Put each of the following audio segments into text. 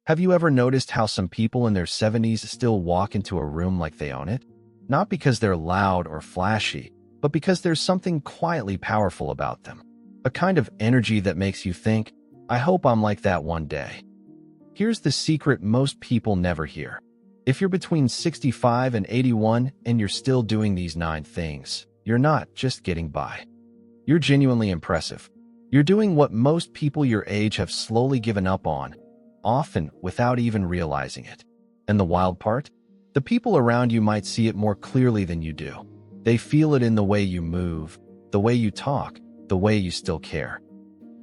Have you ever noticed how some people in their 70s still walk into a room like they own it? Not because they're loud or flashy, but because there's something quietly powerful about them. A kind of energy that makes you think, I hope I'm like that one day. Here's the secret most people never hear. If you're between 65 and 81 and you're still doing these 9 things, you're not just getting by. You're genuinely impressive. You're doing what most people your age have slowly given up on, often without even realizing it. And the wild part? The people around you might see it more clearly than you do. They feel it in the way you move, the way you talk, the way you still care.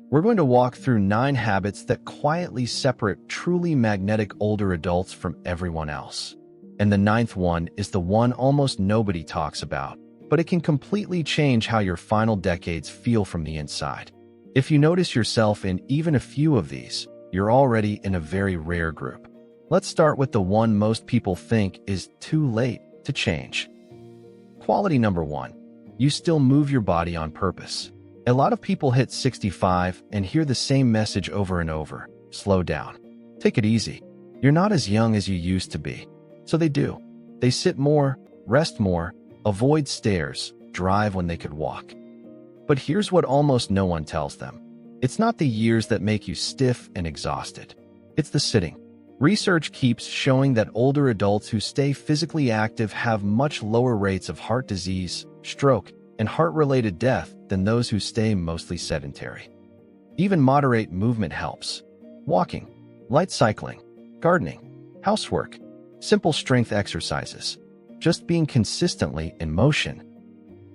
We're going to walk through 9 habits that quietly separate truly magnetic older adults from everyone else. And the 9th one is the one almost nobody talks about, but it can completely change how your final decades feel from the inside. If you notice yourself in even a few of these, you're already in a very rare group. Let's start with the one most people think is too late to change. Quality number 1. You still move your body on purpose. A lot of people hit 65 and hear the same message over and over. Slow down. Take it easy. You're not as young as you used to be. So they do. They sit more, rest more, avoid stairs, drive when they could walk. But here's what almost no one tells them. It's not the years that make you stiff and exhausted. It's the sitting. Research keeps showing that older adults who stay physically active have much lower rates of heart disease, stroke, and heart-related death than those who stay mostly sedentary. Even moderate movement helps. Walking, light cycling, gardening, housework, simple strength exercises. Just being consistently in motion.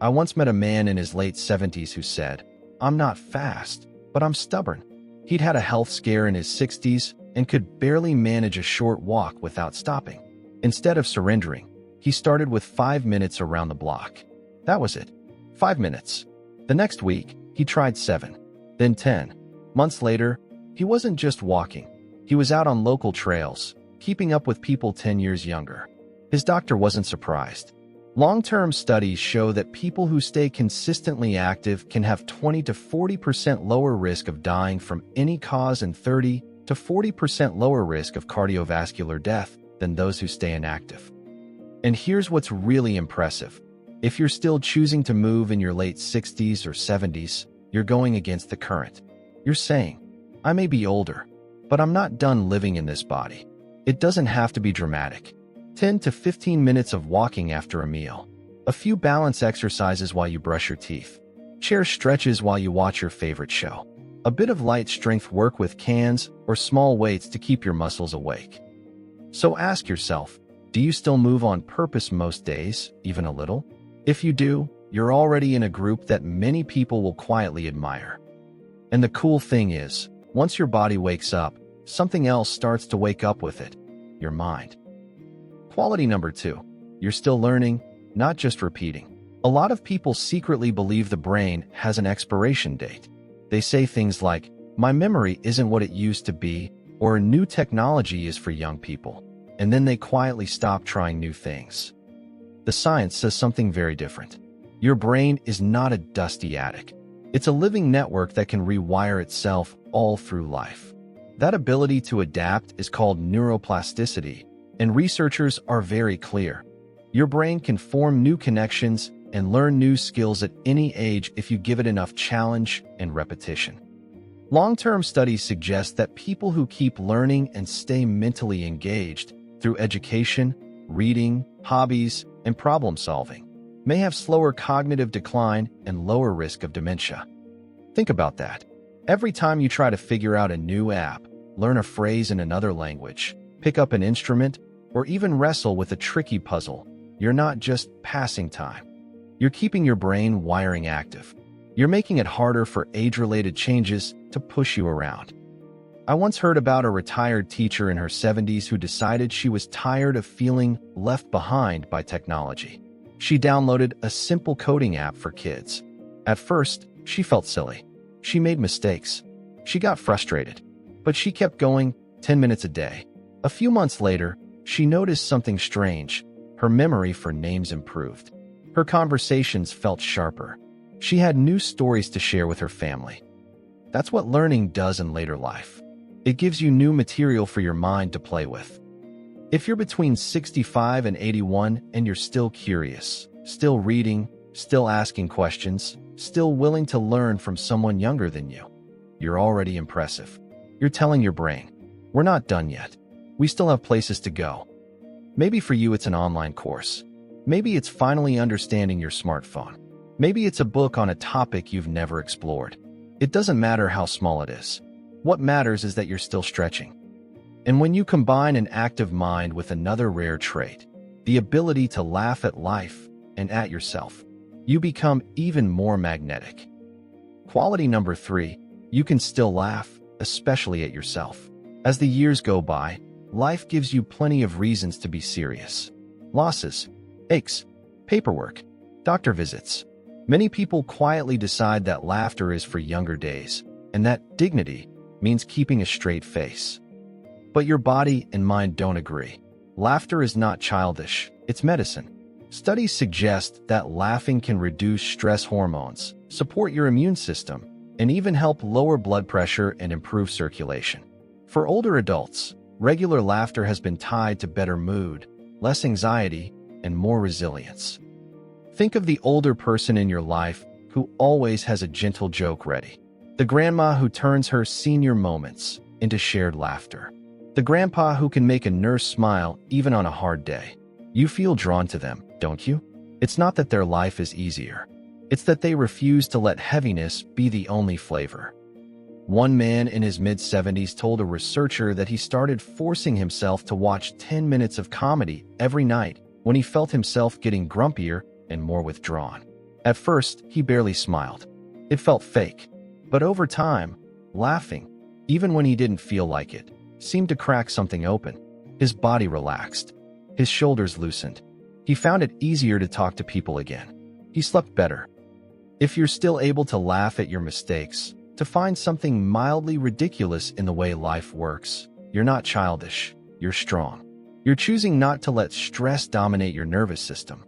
I once met a man in his late 70s who said, I'm not fast, but I'm stubborn. He'd had a health scare in his 60s and could barely manage a short walk without stopping. Instead of surrendering, he started with 5 minutes around the block. That was it. 5 minutes. The next week, he tried 7, then 10. Months later, he wasn't just walking. He was out on local trails, keeping up with people 10 years younger. His doctor wasn't surprised. Long-term studies show that people who stay consistently active can have 20 to 40% lower risk of dying from any cause and 30 to 40% lower risk of cardiovascular death than those who stay inactive. And here's what's really impressive. If you're still choosing to move in your late 60s or 70s, you're going against the current. You're saying, I may be older, but I'm not done living in this body. It doesn't have to be dramatic. 10 to 15 minutes of walking after a meal. A few balance exercises while you brush your teeth. Chair stretches while you watch your favorite show. A bit of light strength work with cans or small weights to keep your muscles awake. So ask yourself, do you still move on purpose most days, even a little? If you do, you're already in a group that many people will quietly admire. And the cool thing is, once your body wakes up, something else starts to wake up with it, your mind. Quality number 2. You're still learning, not just repeating. A lot of people secretly believe the brain has an expiration date. They say things like, my memory isn't what it used to be, or new technology is for young people. And then they quietly stop trying new things. The science says something very different. Your brain is not a dusty attic. It's a living network that can rewire itself all through life. That ability to adapt is called neuroplasticity, and researchers are very clear. Your brain can form new connections and learn new skills at any age if you give it enough challenge and repetition. Long-term studies suggest that people who keep learning and stay mentally engaged through education, reading, hobbies, and problem-solving may have slower cognitive decline and lower risk of dementia. Think about that. Every time you try to figure out a new app, learn a phrase in another language, pick up an instrument, or even wrestle with a tricky puzzle, you're not just passing time. You're keeping your brain wiring active. You're making it harder for age-related changes to push you around. I once heard about a retired teacher in her 70s who decided she was tired of feeling left behind by technology. She downloaded a simple coding app for kids. At first, she felt silly. She made mistakes. She got frustrated. But she kept going 10 minutes a day. A few months later, she noticed something strange. Her memory for names improved. Her conversations felt sharper. She had new stories to share with her family. That's what learning does in later life. It gives you new material for your mind to play with. If you're between 65 and 81 and you're still curious, still reading, still asking questions, still willing to learn from someone younger than you, you're already impressive. You're telling your brain, we're not done yet. We still have places to go. Maybe for you it's an online course. Maybe it's finally understanding your smartphone. Maybe it's a book on a topic you've never explored. It doesn't matter how small it is. What matters is that you're still stretching. And when you combine an active mind with another rare trait, the ability to laugh at life and at yourself, you become even more magnetic. Quality number 3, you can still laugh, especially at yourself. As the years go by, life gives you plenty of reasons to be serious. Losses, aches, paperwork, doctor visits. Many people quietly decide that laughter is for younger days, and that dignity means keeping a straight face. But your body and mind don't agree. Laughter is not childish, it's medicine. Studies suggest that laughing can reduce stress hormones, support your immune system, and even help lower blood pressure and improve circulation. For older adults, regular laughter has been tied to better mood, less anxiety, and more resilience. Think of the older person in your life who always has a gentle joke ready. The grandma who turns her senior moments into shared laughter. The grandpa who can make a nurse smile even on a hard day. You feel drawn to them, don't you? It's not that their life is easier. It's that they refuse to let heaviness be the only flavor. One man in his mid-70s told a researcher that he started forcing himself to watch 10 minutes of comedy every night when he felt himself getting grumpier and more withdrawn. At first, he barely smiled. It felt fake. But over time, laughing, even when he didn't feel like it, seemed to crack something open. His body relaxed. His shoulders loosened. He found it easier to talk to people again. He slept better. If you're still able to laugh at your mistakes, to find something mildly ridiculous in the way life works, you're not childish, you're strong. You're choosing not to let stress dominate your nervous system.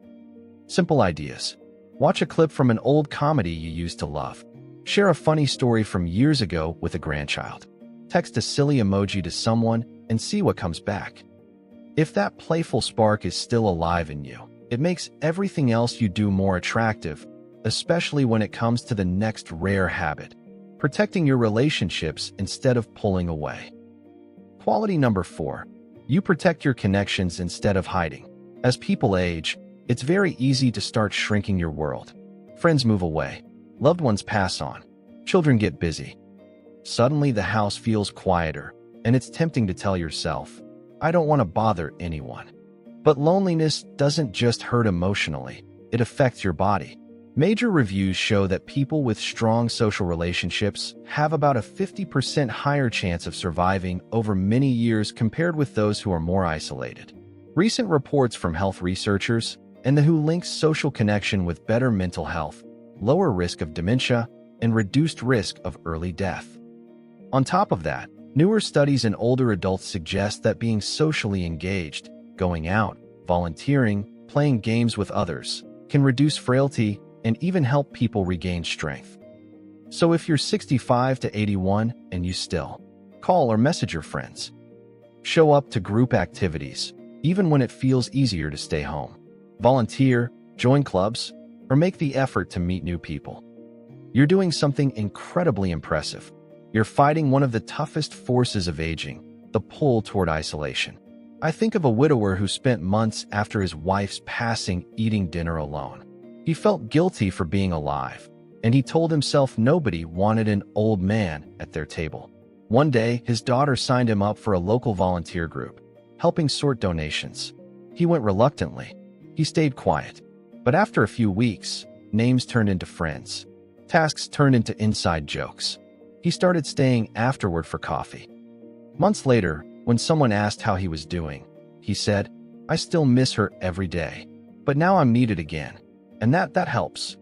Simple ideas. Watch a clip from an old comedy you used to love. Share a funny story from years ago with a grandchild. Text a silly emoji to someone and see what comes back. If that playful spark is still alive in you, it makes everything else you do more attractive, especially when it comes to the next rare habit, protecting your relationships instead of pulling away. Quality number 4, you protect your connections instead of hiding. As people age, it's very easy to start shrinking your world. Friends move away, loved ones pass on, children get busy. Suddenly the house feels quieter, and it's tempting to tell yourself, I don't want to bother anyone. But loneliness doesn't just hurt emotionally, it affects your body. Major reviews show that people with strong social relationships have about a 50% higher chance of surviving over many years compared with those who are more isolated. Recent reports from health researchers and the WHO links social connection with better mental health, lower risk of dementia, and reduced risk of early death. On top of that, newer studies in older adults suggest that being socially engaged, going out, volunteering, playing games with others, can reduce frailty and even help people regain strength. So if you're 65 to 81 and you still call or message your friends, show up to group activities, even when it feels easier to stay home, volunteer, join clubs, or make the effort to meet new people, you're doing something incredibly impressive. You're fighting one of the toughest forces of aging, the pull toward isolation. I think of a widower who spent months after his wife's passing eating dinner alone. He felt guilty for being alive, and he told himself nobody wanted an old man at their table. One day, his daughter signed him up for a local volunteer group, helping sort donations. He went reluctantly. He stayed quiet. But after a few weeks, names turned into friends. Tasks turned into inside jokes. He started staying afterward for coffee. Months later, when someone asked how he was doing, he said, I still miss her every day, but now I'm needed again. And that helps.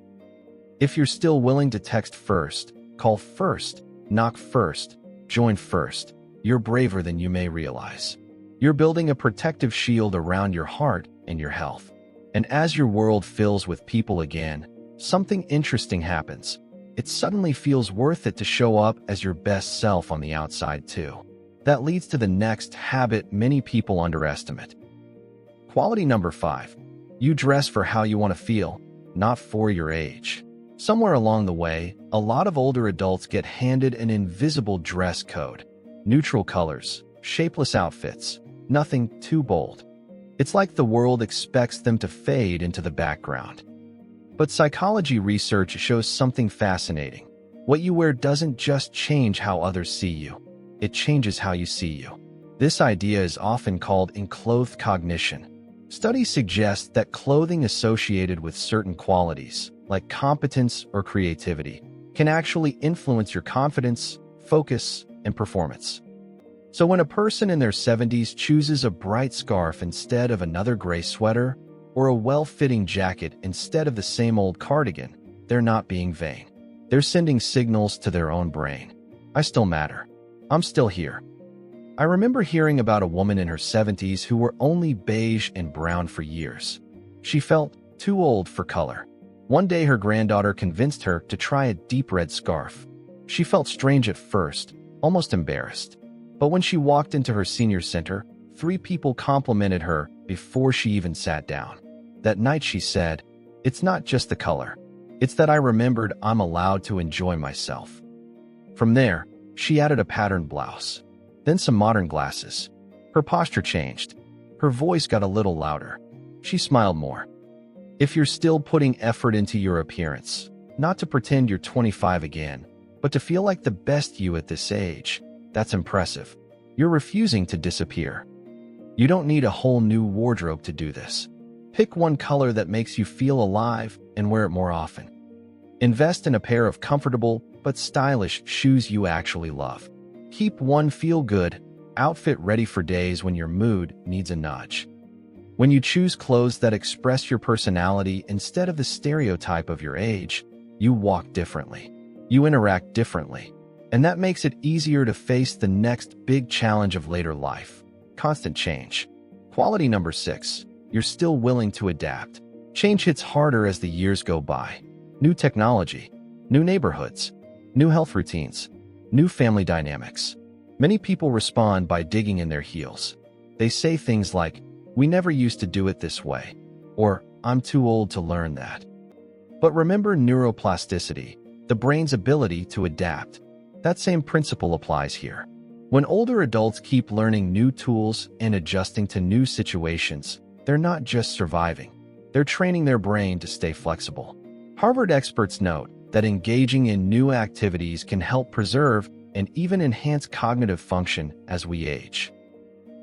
If you're still willing to text first, call first, knock first, join first, you're braver than you may realize. You're building a protective shield around your heart and your health. And as your world fills with people again, something interesting happens. It suddenly feels worth it to show up as your best self on the outside too. That leads to the next habit many people underestimate. Quality number 5. You dress for how you want to feel, not for your age. Somewhere along the way, a lot of older adults get handed an invisible dress code. Neutral colors, shapeless outfits, nothing too bold. It's like the world expects them to fade into the background. But psychology research shows something fascinating. What you wear doesn't just change how others see you. It changes how you see you. This idea is often called enclothed cognition. Studies suggest that clothing associated with certain qualities, like competence or creativity, can actually influence your confidence, focus, and performance. So when a person in their 70s chooses a bright scarf instead of another gray sweater, or a well-fitting jacket instead of the same old cardigan, they're not being vain. They're sending signals to their own brain. I still matter. I'm still here. I remember hearing about a woman in her 70s who wore only beige and brown for years. She felt too old for color. One day her granddaughter convinced her to try a deep red scarf. She felt strange at first, almost embarrassed. But when she walked into her senior center, 3 people complimented her before she even sat down. That night she said, "It's not just the color. It's that I remembered I'm allowed to enjoy myself." From there, she added a patterned blouse, then some modern glasses. Her posture changed. Her voice got a little louder. She smiled more. If you're still putting effort into your appearance, not to pretend you're 25 again, but to feel like the best you at this age, that's impressive. You're refusing to disappear. You don't need a whole new wardrobe to do this. Pick one color that makes you feel alive and wear it more often. Invest in a pair of comfortable but stylish shoes you actually love. Keep one feel-good outfit ready for days when your mood needs a nudge. When you choose clothes that express your personality instead of the stereotype of your age, you walk differently. You interact differently. And that makes it easier to face the next big challenge of later life: constant change. Quality number 6. You're still willing to adapt. Change hits harder as the years go by. New technology, new neighborhoods, new health routines, new family dynamics. Many people respond by digging in their heels. They say things like, "We never used to do it this way," or "I'm too old to learn that." But remember neuroplasticity, the brain's ability to adapt. That same principle applies here. When older adults keep learning new tools and adjusting to new situations, they're not just surviving. They're training their brain to stay flexible. Harvard experts note that engaging in new activities can help preserve and even enhance cognitive function as we age.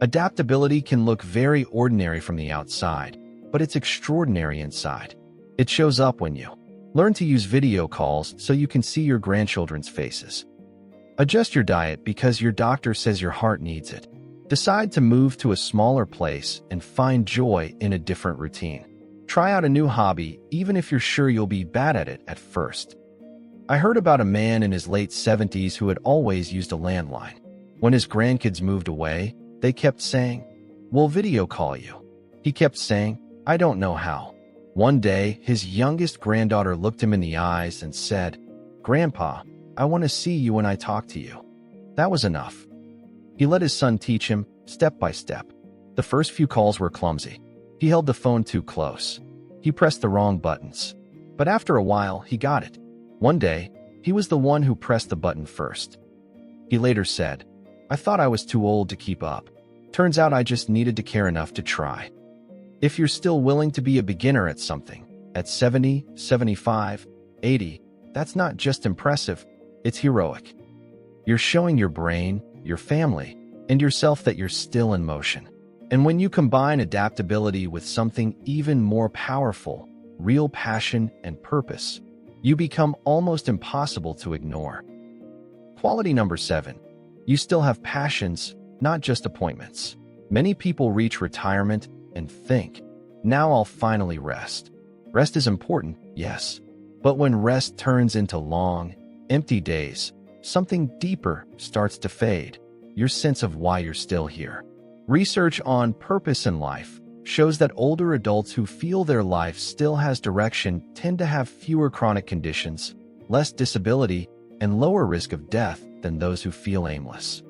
Adaptability can look very ordinary from the outside, but it's extraordinary inside. It shows up when you learn to use video calls so you can see your grandchildren's faces. Adjust your diet because your doctor says your heart needs it. Decide to move to a smaller place and find joy in a different routine. Try out a new hobby even if you're sure you'll be bad at it at first. I heard about a man in his late 70s who had always used a landline. When his grandkids moved away, they kept saying, "We'll video call you." He kept saying, "I don't know how." One day, his youngest granddaughter looked him in the eyes and said, "Grandpa, I want to see you when I talk to you." That was enough. He let his son teach him, step by step. The first few calls were clumsy. He held the phone too close. He pressed the wrong buttons. But after a while, he got it. One day, he was the one who pressed the button first. He later said, "I thought I was too old to keep up. Turns out I just needed to care enough to try." If you're still willing to be a beginner at something, at 70, 75, 80, that's not just impressive, it's heroic. You're showing your brain, your family, and yourself that you're still in motion. And when you combine adaptability with something even more powerful, real passion and purpose, you become almost impossible to ignore. Quality number 7. You still have passions, not just appointments. Many people reach retirement and think, "Now I'll finally rest." Rest is important, yes. But when rest turns into long, empty days, something deeper starts to fade: your sense of why you're still here. Research on purpose in life shows that older adults who feel their life still has direction tend to have fewer chronic conditions, less disability, and lower risk of death than those who feel aimless.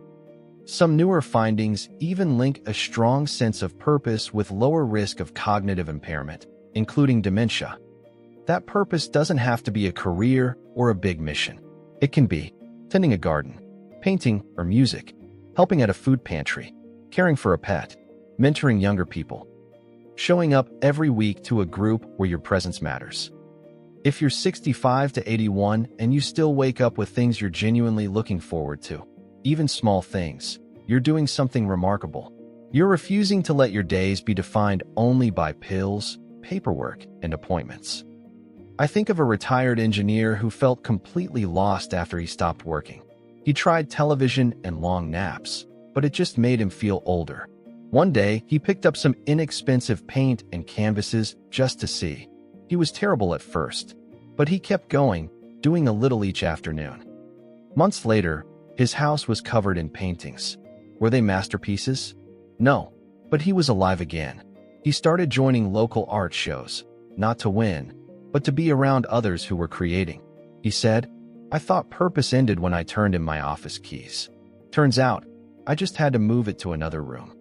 Some newer findings even link a strong sense of purpose with lower risk of cognitive impairment, including dementia. That purpose doesn't have to be a career or a big mission. It can be tending a garden, painting or music, helping at a food pantry, caring for a pet, mentoring younger people, showing up every week to a group where your presence matters. If you're 65 to 81 and you still wake up with things you're genuinely looking forward to, even small things, you're doing something remarkable. You're refusing to let your days be defined only by pills, paperwork, and appointments. I think of a retired engineer who felt completely lost after he stopped working. He tried television and long naps, but it just made him feel older. One day, he picked up some inexpensive paint and canvases just to see. He was terrible at first, but he kept going, doing a little each afternoon. Months later, his house was covered in paintings. Were they masterpieces? No, but he was alive again. He started joining local art shows, not to win, but to be around others who were creating. He said, "I thought purpose ended when I turned in my office keys. Turns out, I just had to move it to another room."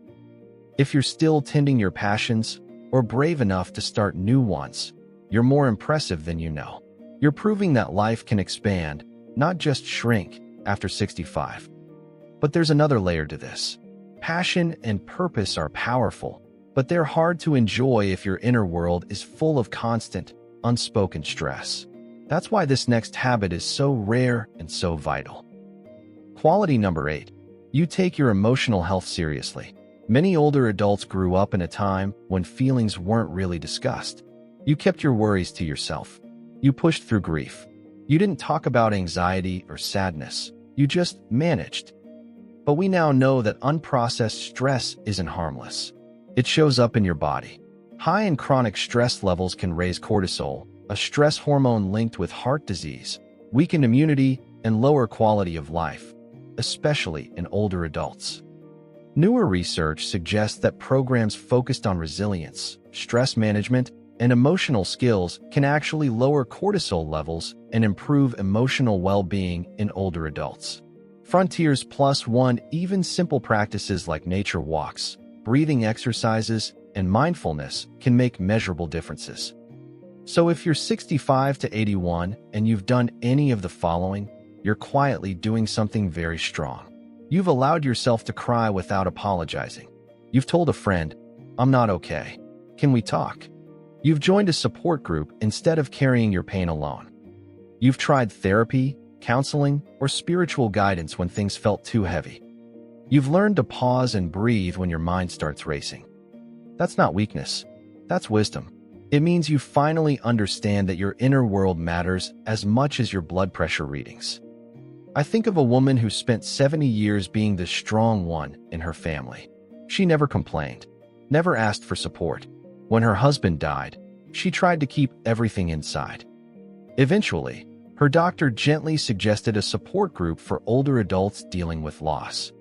If you're still tending your passions, or brave enough to start new ones, you're more impressive than you know. You're proving that life can expand, not just shrink, after 65. But there's another layer to this. Passion and purpose are powerful, but they're hard to enjoy if your inner world is full of constant, unspoken stress. That's why this next habit is so rare and so vital. Quality number 8. You take your emotional health seriously. Many older adults grew up in a time when feelings weren't really discussed. You kept your worries to yourself. You pushed through grief. You didn't talk about anxiety or sadness. You just managed. But we now know that unprocessed stress isn't harmless. It shows up in your body. High and chronic stress levels can raise cortisol, a stress hormone linked with heart disease, weakened immunity, and lower quality of life, especially in older adults. Newer research suggests that programs focused on resilience, stress management, and emotional skills can actually lower cortisol levels and improve emotional well-being in older adults. Frontiers +1, even simple practices like nature walks, breathing exercises, and mindfulness can make measurable differences. So if you're 65 to 81 and you've done any of the following, you're quietly doing something very strong. You've allowed yourself to cry without apologizing. You've told a friend, "I'm not okay. Can we talk?" You've joined a support group instead of carrying your pain alone. You've tried therapy, counseling, or spiritual guidance when things felt too heavy. You've learned to pause and breathe when your mind starts racing. That's not weakness. That's wisdom. It means you finally understand that your inner world matters as much as your blood pressure readings. I think of a woman who spent 70 years being the strong one in her family. She never complained, never asked for support. When her husband died, she tried to keep everything inside. Eventually, her doctor gently suggested a support group for older adults dealing with loss.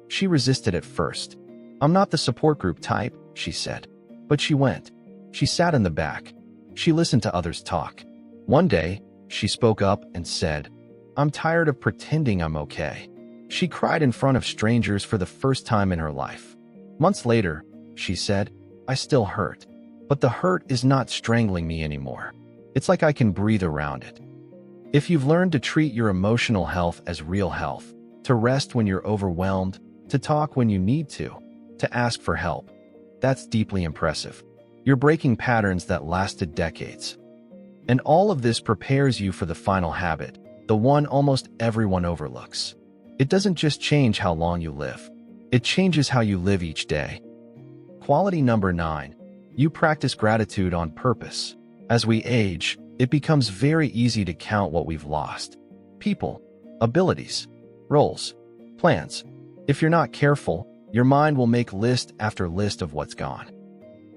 She resisted at first. "I'm not the support group type," she said. But she went. She sat in the back. She listened to others talk. One day, she spoke up and said, "I'm tired of pretending I'm okay." She cried in front of strangers for the first time in her life. Months later, she said, "I still hurt, but the hurt is not strangling me anymore. It's like I can breathe around it." If you've learned to treat your emotional health as real health, to rest when you're overwhelmed, to talk when you need to ask for help, that's deeply impressive. You're breaking patterns that lasted decades. And all of this prepares you for the final habit, the one almost everyone overlooks. It doesn't just change how long you live. It changes how you live each day. Quality number 9. You practice gratitude on purpose. As we age, it becomes very easy to count what we've lost. People, abilities, roles, plans. If you're not careful, your mind will make list after list of what's gone.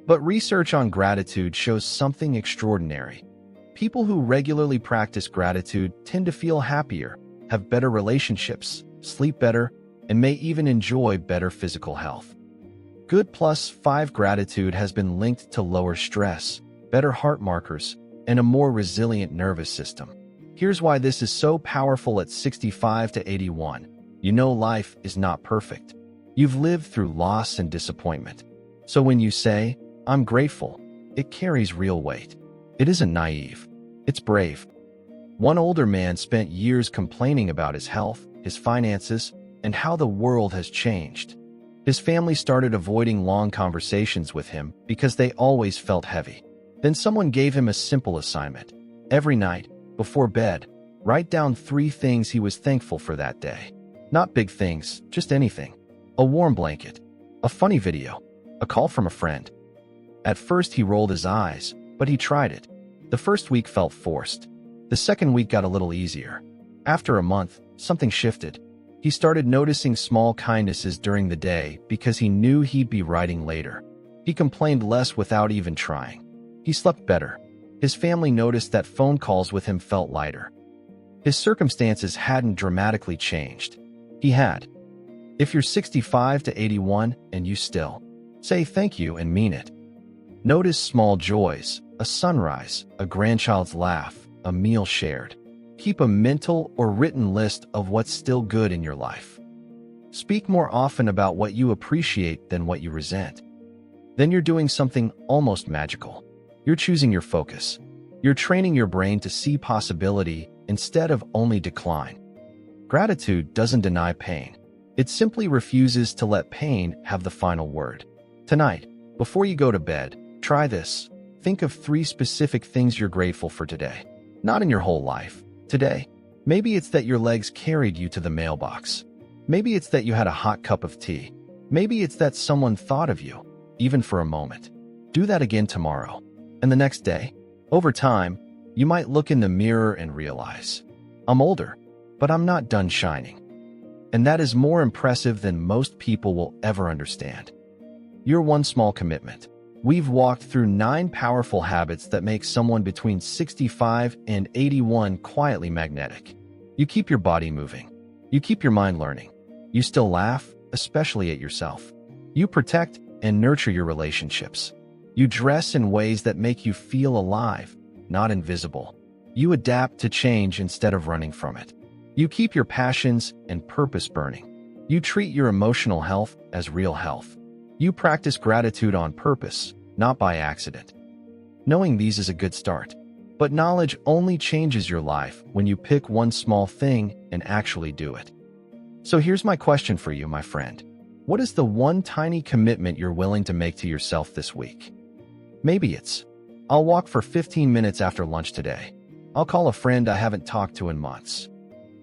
But research on gratitude shows something extraordinary. People who regularly practice gratitude tend to feel happier, have better relationships, sleep better, and may even enjoy better physical health. Good +5 gratitude has been linked to lower stress, better heart markers, and a more resilient nervous system. Here's why this is so powerful at 65 to 81. You know life is not perfect. You've lived through loss and disappointment. So when you say, "I'm grateful," it carries real weight. It isn't naive. It's brave. One older man spent years complaining about his health, his finances, and how the world has changed. His family started avoiding long conversations with him because they always felt heavy. Then someone gave him a simple assignment. Every night, before bed, write down 3 things he was thankful for that day. Not big things, just anything. A warm blanket, a funny video, a call from a friend. At first he rolled his eyes, but he tried it. The first week felt forced. The second week got a little easier. After a month, something shifted. He started noticing small kindnesses during the day because he knew he'd be writing later. He complained less without even trying. He slept better. His family noticed that phone calls with him felt lighter. His circumstances hadn't dramatically changed. He had. If you're 65 to 81 and you still say thank you and mean it. Notice small joys, a sunrise, a grandchild's laugh, a meal shared. Keep a mental or written list of what's still good in your life. Speak more often about what you appreciate than what you resent. Then you're doing something almost magical. You're choosing your focus. You're training your brain to see possibility instead of only decline. Gratitude doesn't deny pain. It simply refuses to let pain have the final word. Tonight, before you go to bed, try this. Think of 3 specific things you're grateful for today. Not in your whole life. Today. Maybe it's that your legs carried you to the mailbox. Maybe it's that you had a hot cup of tea. Maybe it's that someone thought of you, even for a moment. Do that again tomorrow. And the next day. Over time, you might look in the mirror and realize, I'm older, but I'm not done shining. And that is more impressive than most people will ever understand. Your one small commitment. We've walked through 9 powerful habits that make someone between 65 and 81 quietly magnetic. You keep your body moving. You keep your mind learning. You still laugh, especially at yourself. You protect and nurture your relationships. You dress in ways that make you feel alive, not invisible. You adapt to change instead of running from it. You keep your passions and purpose burning. You treat your emotional health as real health. You practice gratitude on purpose, not by accident. Knowing these is a good start, but knowledge only changes your life when you pick one small thing and actually do it. So here's my question for you, my friend. What is the one tiny commitment you're willing to make to yourself this week? Maybe it's, I'll walk for 15 minutes after lunch today. I'll call a friend I haven't talked to in months.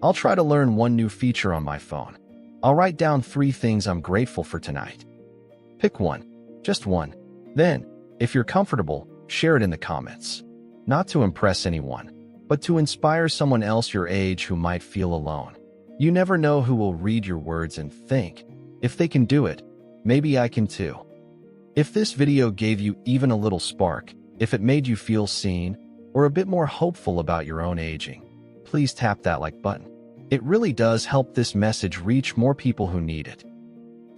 I'll try to learn one new feature on my phone. I'll write down 3 things I'm grateful for tonight. Pick one, just one. Then, if you're comfortable, share it in the comments. Not to impress anyone, but to inspire someone else your age who might feel alone. You never know who will read your words and think, if they can do it, maybe I can too. If this video gave you even a little spark, if it made you feel seen, or a bit more hopeful about your own aging, please tap that like button. It really does help this message reach more people who need it.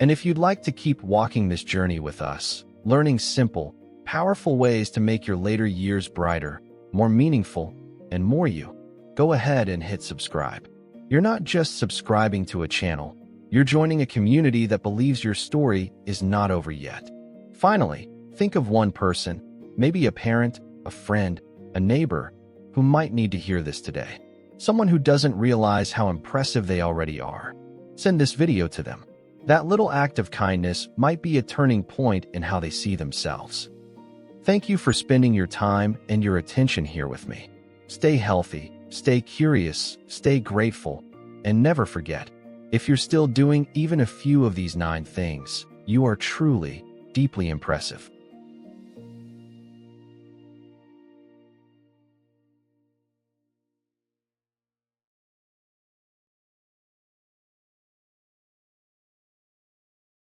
And if you'd like to keep walking this journey with us, learning simple, powerful ways to make your later years brighter, more meaningful, and more you, go ahead and hit subscribe. You're not just subscribing to a channel, you're joining a community that believes your story is not over yet. Finally, think of one person, maybe a parent, a friend, a neighbor, who might need to hear this today. Someone who doesn't realize how impressive they already are. Send this video to them. That little act of kindness might be a turning point in how they see themselves. Thank you for spending your time and your attention here with me. Stay healthy, stay curious, stay grateful, and never forget, if you're still doing even a few of these 9 things, you are truly, deeply impressive.